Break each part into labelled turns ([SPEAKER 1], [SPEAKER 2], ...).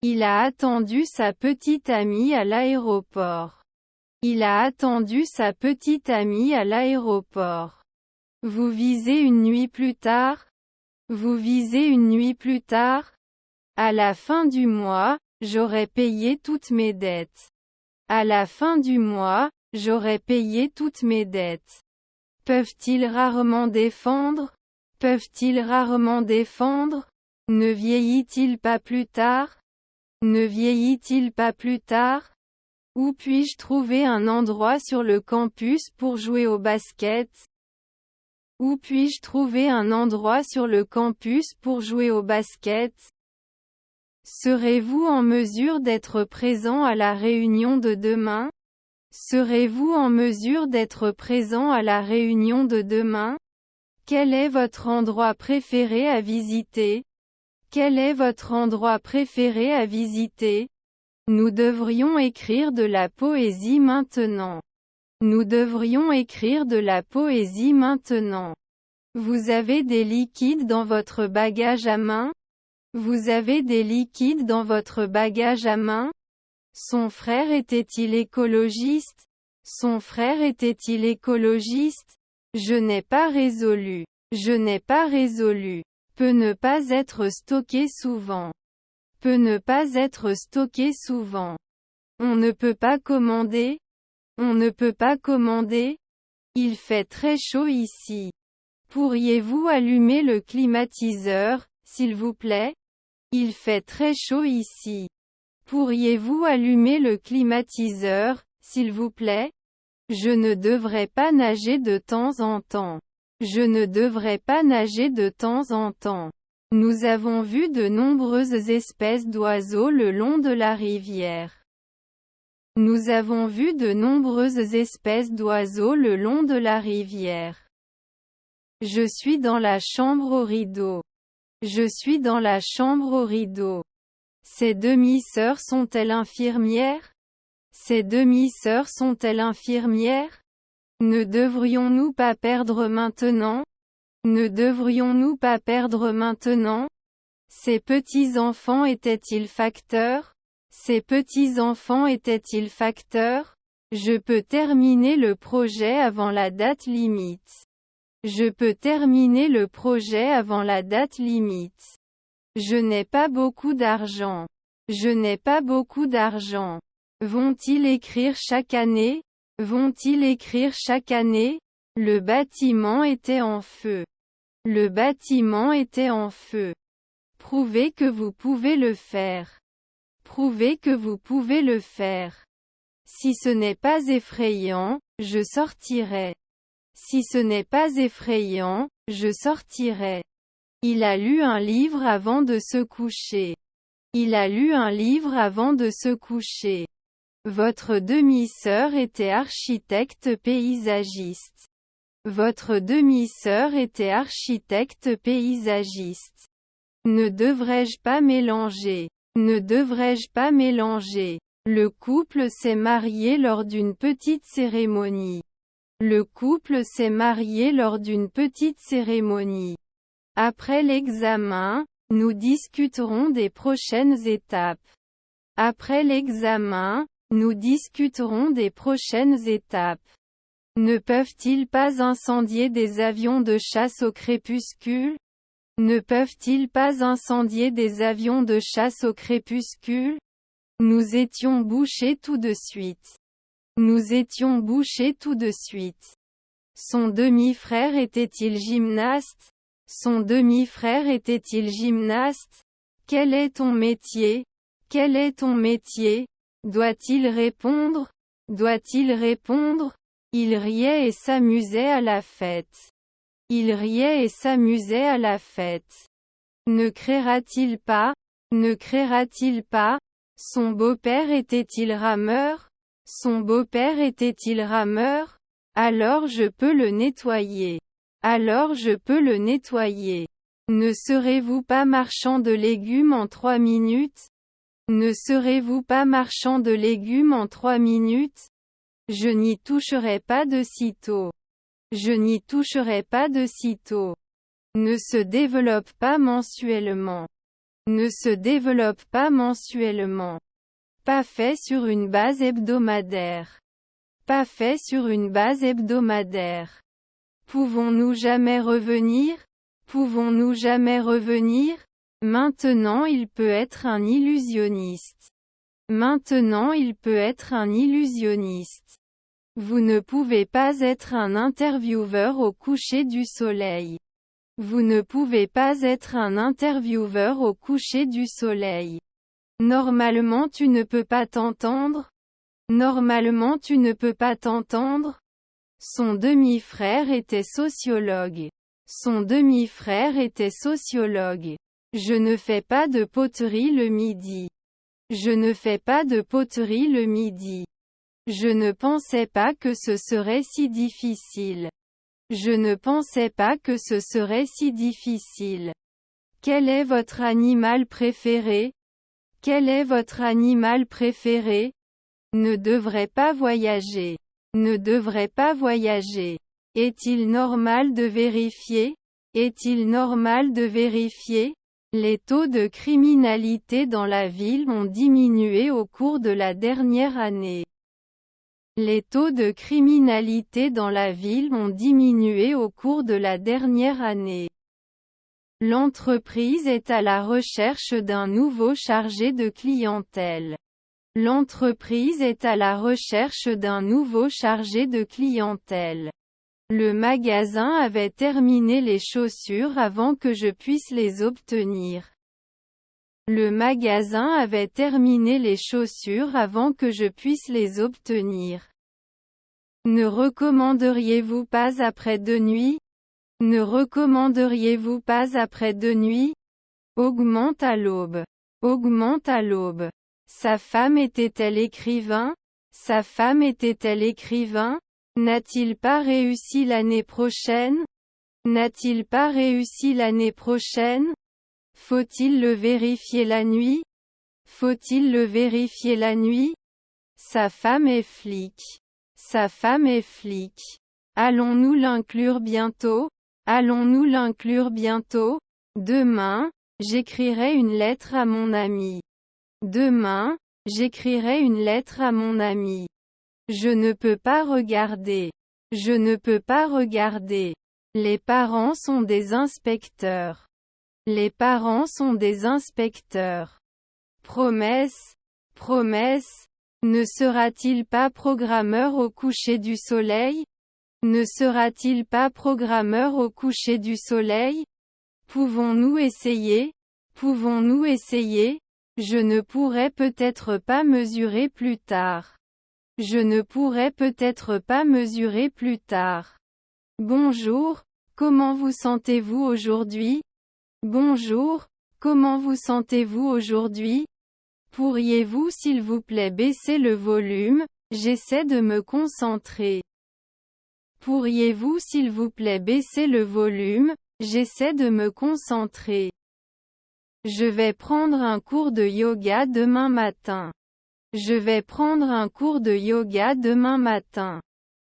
[SPEAKER 1] Il a attendu sa petite amie à l'aéroport. Il a attendu sa petite amie à l'aéroport. Vous visez une nuit plus tard? Vous visez une nuit plus tard? À la fin du mois, j'aurai payé toutes mes dettes. À la fin du mois, j'aurai payé toutes mes dettes. Peuvent-ils rarement défendre? Peuvent-ils rarement défendre? Ne vieillit-il pas plus tard? Ne vieillit-il pas plus tard? Où puis-je trouver un endroit sur le campus pour jouer au basket? Où puis-je trouver un endroit sur le campus pour jouer au basket? Serez-vous en mesure d'être présent à la réunion de demain? Serez-vous en mesure d'être présent à la réunion de demain? Quel est votre endroit préféré à visiter? Quel est votre endroit préféré à visiter? Nous devrions écrire de la poésie maintenant. Nous devrions écrire de la poésie maintenant. Vous avez des liquides dans votre bagage à main? Vous avez des liquides dans votre bagage à main? Son frère était-il écologiste? Son frère était-il écologiste? Je n'ai pas résolu. Je n'ai pas résolu. Peut ne pas être stocké souvent. Peut ne pas être stocké souvent. On ne peut pas commander? On ne peut pas commander? Il fait très chaud ici. Pourriez-vous allumer le climatiseur, s'il vous plaît? Il fait très chaud ici. Pourriez-vous allumer le climatiseur, s'il vous plaît? Je ne devrais pas nager de temps en temps. Je ne devrais pas nager de temps en temps. Nous avons vu de nombreuses espèces d'oiseaux le long de la rivière. Nous avons vu de nombreuses espèces d'oiseaux le long de la rivière. Je suis dans la chambre aux rideaux. Je suis dans la chambre aux rideaux. Ces demi-sœurs sont-elles infirmières? Ces demi-sœurs sont-elles infirmières? Ne devrions-nous pas perdre maintenant? Ne devrions-nous pas perdre maintenant? Ces petits-enfants étaient-ils facteurs? Ces petits-enfants étaient-ils facteurs? Je peux terminer le projet avant la date limite. Je peux terminer le projet avant la date limite. Je n'ai pas beaucoup d'argent. Je n'ai pas beaucoup d'argent. Vont-ils écrire chaque année? Vont-ils écrire chaque année? Le bâtiment était en feu. Le bâtiment était en feu. Prouvez que vous pouvez le faire. Prouvez que vous pouvez le faire. Si ce n'est pas effrayant, je sortirai. Si ce n'est pas effrayant, je sortirai. Il a lu un livre avant de se coucher. Il a lu un livre avant de se coucher. Votre demi-sœur était architecte paysagiste. Votre demi-sœur était architecte paysagiste. Ne devrais-je pas mélanger? Ne devrais-je pas mélanger? Le couple s'est marié lors d'une petite cérémonie. Le couple s'est marié lors d'une petite cérémonie. Après l'examen, nous discuterons des prochaines étapes. Après l'examen, nous discuterons des prochaines étapes. Ne peuvent-ils pas incendier des avions de chasse au crépuscule? Ne peuvent-ils pas incendier des avions de chasse au crépuscule? Nous étions bouchés tout de suite. Nous étions bouchés tout de suite. Son demi-frère était-il gymnaste? Son demi-frère était-il gymnaste? Quel est ton métier? Quel est ton métier? Doit-il répondre? Doit-il répondre? Il riait et s'amusait à la fête. Il riait et s'amusait à la fête. Ne créera-t-il pas? Ne créera-t-il pas? Son beau-père était-il rameur? Son beau-père était-il rameur? Alors je peux le nettoyer. Alors je peux le nettoyer. Ne serez-vous pas marchand de légumes en 3 minutes? Ne serez-vous pas marchand de légumes en 3 minutes? Je n'y toucherai pas de sitôt. Je n'y toucherai pas de sitôt. Ne se développe pas mensuellement. Ne se développe pas mensuellement. Pas fait sur une base hebdomadaire. Pas fait sur une base hebdomadaire. Pouvons-nous jamais revenir? Pouvons-nous jamais revenir? Maintenant il peut être un illusionniste. Maintenant il peut être un illusionniste. Vous ne pouvez pas être un intervieweur au coucher du soleil. Vous ne pouvez pas être un intervieweur au coucher du soleil. Normalement tu ne peux pas t'entendre? Normalement tu ne peux pas t'entendre? Son demi-frère était sociologue. Son demi-frère était sociologue. Je ne fais pas de poterie le midi. Je ne fais pas de poterie le midi. Je ne pensais pas que ce serait si difficile. Je ne pensais pas que ce serait si difficile. Quel est votre animal préféré? Quel est votre animal préféré? Ne devrait pas voyager. Ne devrait pas voyager. Est-il normal de vérifier? Est-il normal de vérifier? Les taux de criminalité dans la ville ont diminué au cours de la dernière année. Les taux de criminalité dans la ville ont diminué au cours de la dernière année. L'entreprise est à la recherche d'un nouveau chargé de clientèle. L'entreprise est à la recherche d'un nouveau chargé de clientèle. Le magasin avait terminé les chaussures avant que je puisse les obtenir. Le magasin avait terminé les chaussures avant que je puisse les obtenir. Ne recommanderiez-vous pas après 2 nuits? Ne recommanderiez-vous pas après 2 nuits? Augmente à l'aube. Augmente à l'aube. Sa femme était-elle écrivain? Sa femme était-elle écrivain? N'a-t-il pas réussi l'année prochaine? N'a-t-il pas réussi l'année prochaine? Faut-il le vérifier la nuit? Faut-il le vérifier la nuit? Sa femme est flic. Sa femme est flic. Allons-nous l'inclure bientôt? Allons-nous l'inclure bientôt? Demain, j'écrirai une lettre à mon ami. Demain, j'écrirai une lettre à mon ami. Je ne peux pas regarder. Je ne peux pas regarder. Les parents sont des inspecteurs. Les parents sont des inspecteurs. Promesse, promesse. Ne sera-t-il pas programmeur au coucher du soleil? Ne sera-t-il pas programmeur au coucher du soleil? Pouvons-nous essayer? Pouvons-nous essayer? Je ne pourrais peut-être pas mesurer plus tard. Je ne pourrais peut-être pas mesurer plus tard. Bonjour, comment vous sentez-vous aujourd'hui? Bonjour, comment vous sentez-vous aujourd'hui? Pourriez-vous s'il vous plaît baisser le volume? J'essaie de me concentrer. Pourriez-vous s'il vous plaît baisser le volume? J'essaie de me concentrer. Je vais prendre un cours de yoga demain matin. Je vais prendre un cours de yoga demain matin.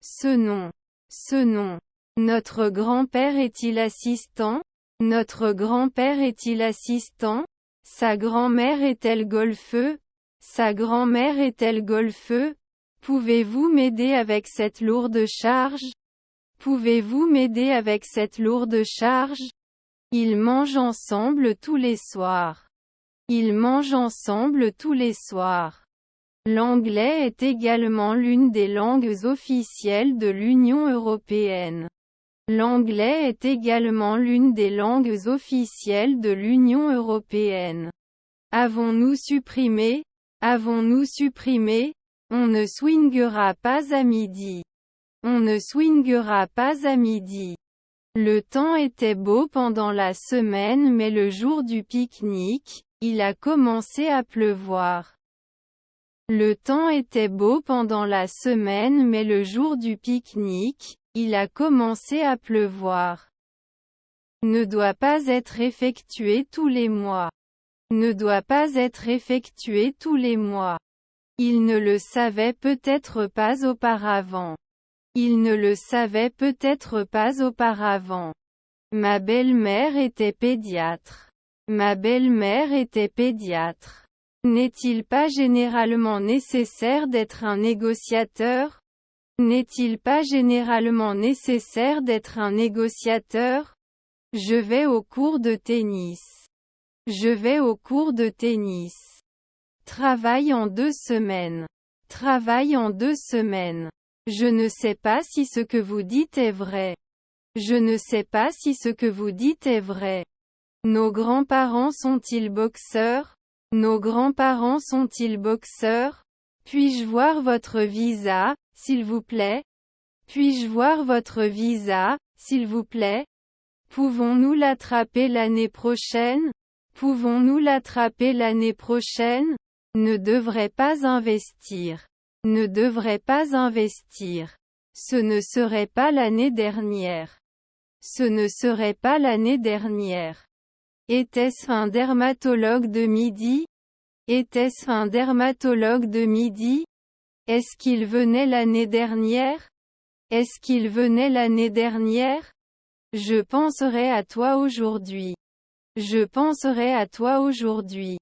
[SPEAKER 1] Ce nom. Notre grand-père est-il assistant? Notre grand-père est-il assistant? Sa grand-mère est-elle golfeux? Sa grand-mère est-elle golfeux? Pouvez-vous m'aider avec cette lourde charge? Pouvez-vous m'aider avec cette lourde charge? Ils mangent ensemble tous les soirs. Ils mangent ensemble tous les soirs. L'anglais est également l'une des langues officielles de l'Union européenne. L'anglais est également l'une des langues officielles de l'Union européenne. Avons-nous supprimé? Avons-nous supprimé? On ne swingera pas à midi. On ne swingera pas à midi. Le temps était beau pendant la semaine mais le jour du pique-nique, il a commencé à pleuvoir. Le temps était beau pendant la semaine mais le jour du pique-nique, il a commencé à pleuvoir. Ne doit pas être effectué tous les mois. Ne doit pas être effectué tous les mois. Il ne le savait peut-être pas auparavant. Il ne le savait peut-être pas auparavant. Ma belle-mère était pédiatre. Ma belle-mère était pédiatre. N'est-il pas généralement nécessaire d'être un négociateur? N'est-il pas généralement nécessaire d'être un négociateur? Je vais au cours de tennis. Je vais au cours de tennis. Travaille en 2 semaines. Travaille en 2 semaines. Je ne sais pas si ce que vous dites est vrai. Je ne sais pas si ce que vous dites est vrai. Nos grands-parents sont-ils boxeurs? Nos grands-parents sont-ils boxeurs? Puis-je voir votre visa, s'il vous plaît? Puis-je voir votre visa, s'il vous plaît? Pouvons-nous l'attraper l'année prochaine? Pouvons-nous l'attraper l'année prochaine? Ne devrait pas investir. Ne devrait pas investir. Ce ne serait pas l'année dernière. Ce ne serait pas l'année dernière. Était-ce un dermatologue de midi? Était-ce un dermatologue de midi? Est-ce qu'il venait l'année dernière? Est-ce qu'il venait l'année dernière? Je penserai à toi aujourd'hui. Je penserai à toi aujourd'hui.